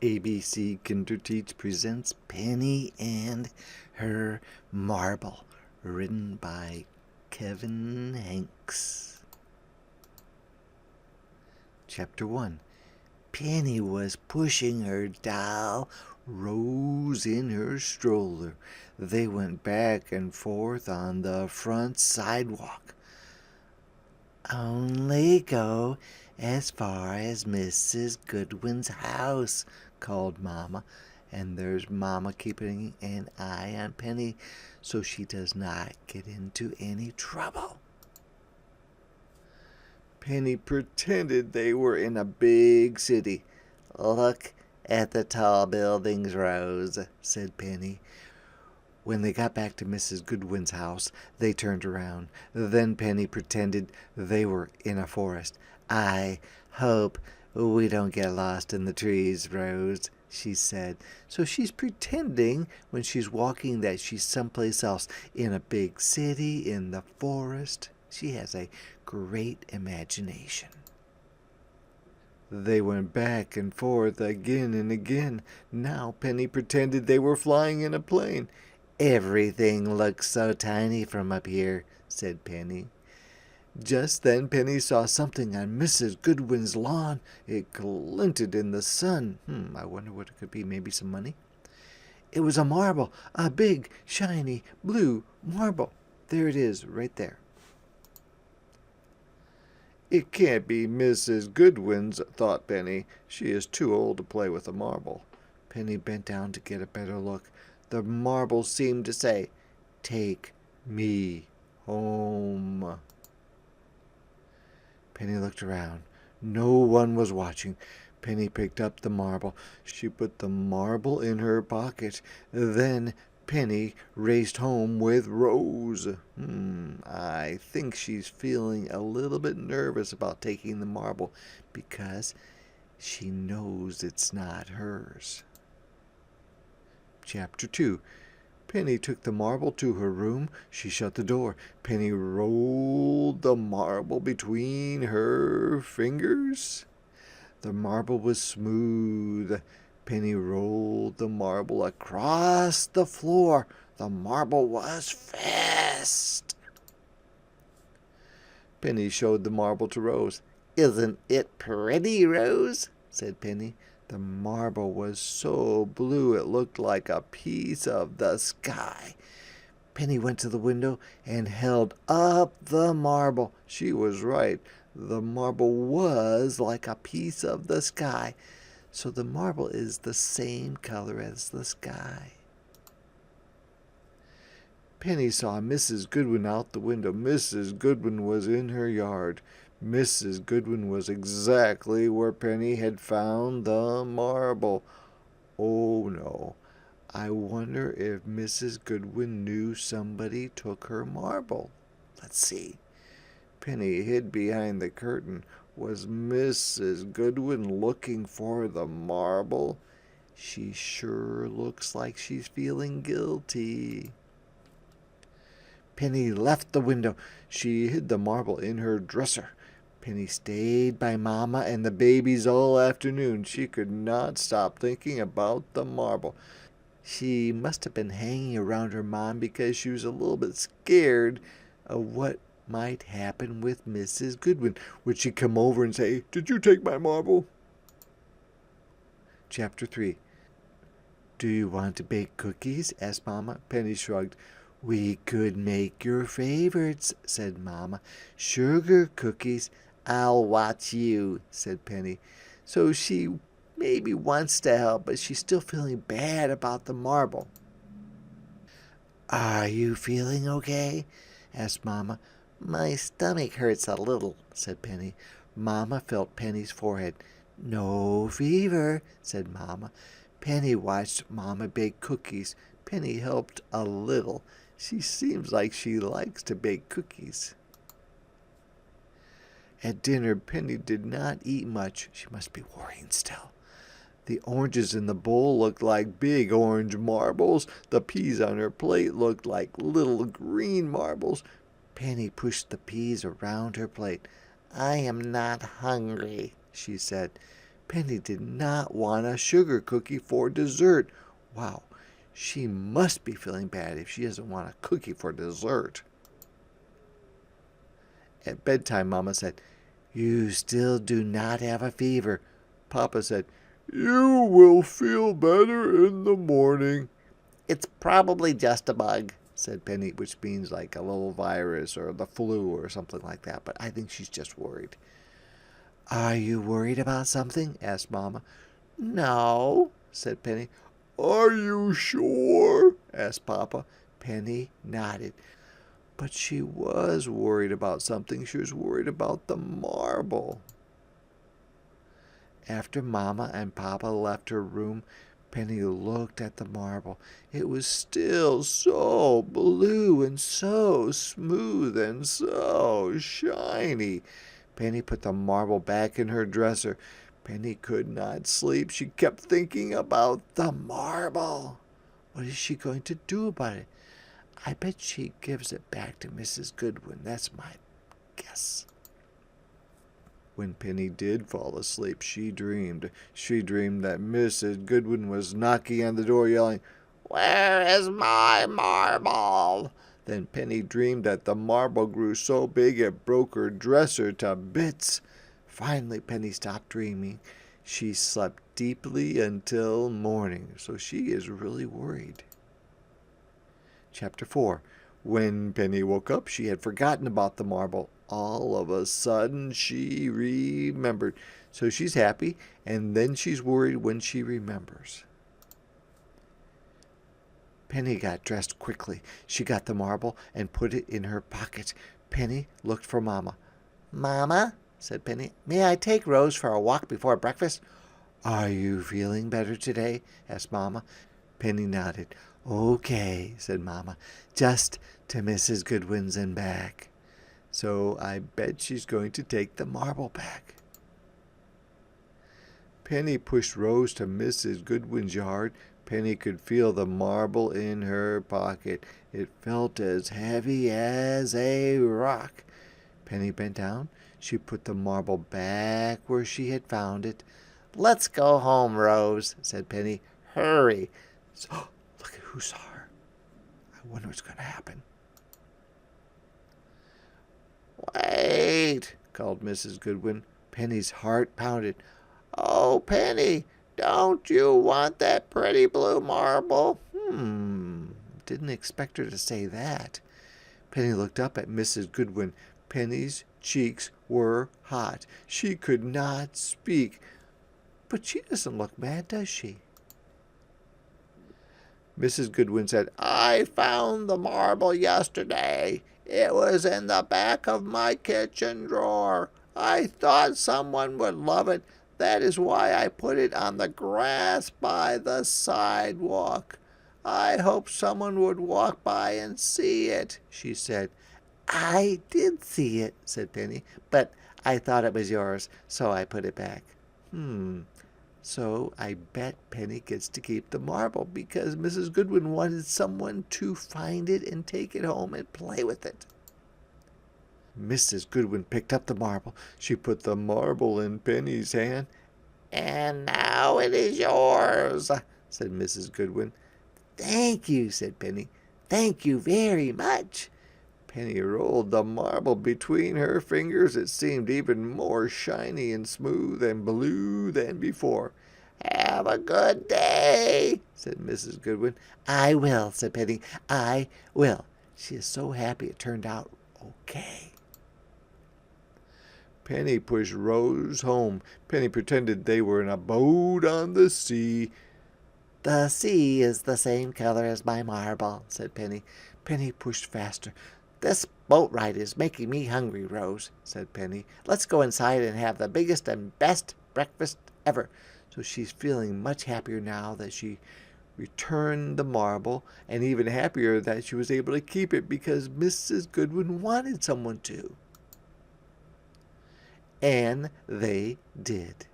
ABC Kinderteach presents Penny and Her Marble, written by Kevin Henkes. Chapter 1. Penny was pushing her doll Rose in her stroller. They went back and forth on the front sidewalk. "Only go as far as Mrs. Goodwin's house," called Mama, and there's Mama keeping an eye on Penny so she does not get into any trouble. Penny pretended they were in a big city. "Look at the tall buildings, Rose," said Penny. When they got back to Mrs. Goodwin's house, they turned around. Then Penny pretended they were in a forest. "I hope we don't get lost in the trees, Rose," she said. So she's pretending when she's walking that she's someplace else, in a big city, in the forest. She has a great imagination. They went back and forth again and again. Now Penny pretended they were flying in a plane. "Everything looks so tiny from up here," said Penny. Just then Penny saw something on Mrs. Goodwin's lawn. It glinted in the sun. I wonder what it could be. Maybe some money? It was a marble, a big, shiny, blue marble. There it is, right there. "It can't be Mrs. Goodwin's," thought Penny. "She is too old to play with a marble." Penny bent down to get a better look. The marble seemed to say, "Take me home." Penny looked around. No one was watching. Penny picked up the marble. She put the marble in her pocket. Then Penny raced home with Rose. I think she's feeling a little bit nervous about taking the marble because she knows it's not hers. Chapter 2. Penny took the marble to her room. She shut the door. Penny rolled the marble between her fingers. The marble was smooth. Penny rolled the marble across the floor. The marble was fast. Penny showed the marble to Rose. "Isn't it pretty, Rose?" said Penny. The marble was so blue it looked like a piece of the sky. Penny went to the window and held up the marble. She was right. The marble was like a piece of the sky. So the marble is the same color as the sky. Penny saw Mrs. Goodwin out the window. Mrs. Goodwin was in her yard. Mrs. Goodwin was exactly where Penny had found the marble. Oh no, I wonder if Mrs. Goodwin knew somebody took her marble. Let's see. Penny hid behind the curtain. Was Mrs. Goodwin looking for the marble? She sure looks like she's feeling guilty. Penny left the window. She hid the marble in her dresser. Penny stayed by Mama and the babies all afternoon. She could not stop thinking about the marble. She must have been hanging around her mom because she was a little bit scared of what might happen with Mrs. Goodwin. Would she come over and say, "Did you take my marble?" Chapter 3. "Do you want to bake cookies?" asked Mama. Penny shrugged. "We could make your favorites," said Mama. "Sugar cookies." "I'll watch you," said Penny. So she maybe wants to help, but she's still feeling bad about the marble. "Are you feeling okay?" asked Mama. "My stomach hurts a little," said Penny. Mama felt Penny's forehead. "No fever," said Mama. Penny watched Mama bake cookies. Penny helped a little. She seems like she likes to bake cookies. At dinner, Penny did not eat much. She must be worrying still. The oranges in the bowl looked like big orange marbles. The peas on her plate looked like little green marbles. Penny pushed the peas around her plate. "I am not hungry," she said. Penny did not want a sugar cookie for dessert. Wow, she must be feeling bad if she doesn't want a cookie for dessert. At bedtime, Mama said, "You still do not have a fever." Papa said, "You will feel better in the morning." "It's probably just a bug," said Penny, which means like a little virus or the flu or something like that, but I think she's just worried. "Are you worried about something?" asked Mama. "No," said Penny. "Are you sure?" asked Papa. Penny nodded. But she was worried about something. She was worried about the marble. After Mama and Papa left her room, Penny looked at the marble. It was still so blue and so smooth and so shiny. Penny put the marble back in her dresser. Penny could not sleep. She kept thinking about the marble. What is she going to do about it? I bet she gives it back to Mrs. Goodwin. That's my guess. When Penny did fall asleep, she dreamed. She dreamed that Mrs. Goodwin was knocking on the door, yelling, "Where is my marble?" Then Penny dreamed that the marble grew so big it broke her dresser to bits. Finally, Penny stopped dreaming. She slept deeply until morning, so she is really worried. Chapter 4. When Penny woke up, she had forgotten about the marble. All of a sudden, she remembered. So she's happy, and then she's worried when she remembers. Penny got dressed quickly. She got the marble and put it in her pocket. Penny looked for Mama. "Mama," said Penny, "may I take Rose for a walk before breakfast?" "Are you feeling better today?" asked Mama. Penny nodded. "Okay," said Mama, "just to Mrs. Goodwin's and back." So I bet she's going to take the marble back. Penny pushed Rose to Mrs. Goodwin's yard. Penny could feel the marble in her pocket. It felt as heavy as a rock. Penny bent down. She put the marble back where she had found it. "Let's go home, Rose," said Penny. "Hurry." So, look at who saw her. I wonder what's going to happen. "Wait," called Mrs. Goodwin. Penny's heart pounded. "Oh, Penny, don't you want that pretty blue marble?" Didn't expect her to say that. Penny looked up at Mrs. Goodwin. Penny's cheeks were hot. She could not speak. But she doesn't look mad, does she? Mrs. Goodwin said, "I found the marble yesterday. It was in the back of my kitchen drawer. I thought someone would love it. That is why I put it on the grass by the sidewalk. I hoped someone would walk by and see it," she said. "I did see it," said Penny, "but I thought it was yours, so I put it back." So I bet Penny gets to keep the marble because Mrs. Goodwin wanted someone to find it and take it home and play with it. Mrs. Goodwin picked up the marble. She put the marble in Penny's hand. "And now it is yours," said Mrs. Goodwin. "Thank you," said Penny. "Thank you very much." Penny rolled the marble between her fingers. It seemed even more shiny and smooth and blue than before. "Have a good day," said Mrs. Goodwin. "I will," said Penny. "I will." She is so happy it turned out okay. Penny pushed Rose home. Penny pretended they were in a boat on the sea. "The sea is the same color as my marble," said Penny. Penny pushed faster. "This boat ride is making me hungry, Rose," said Penny. "Let's go inside and have the biggest and best breakfast ever." So she's feeling much happier now that she returned the marble, and even happier that she was able to keep it because Mrs. Goodwin wanted someone to. And they did.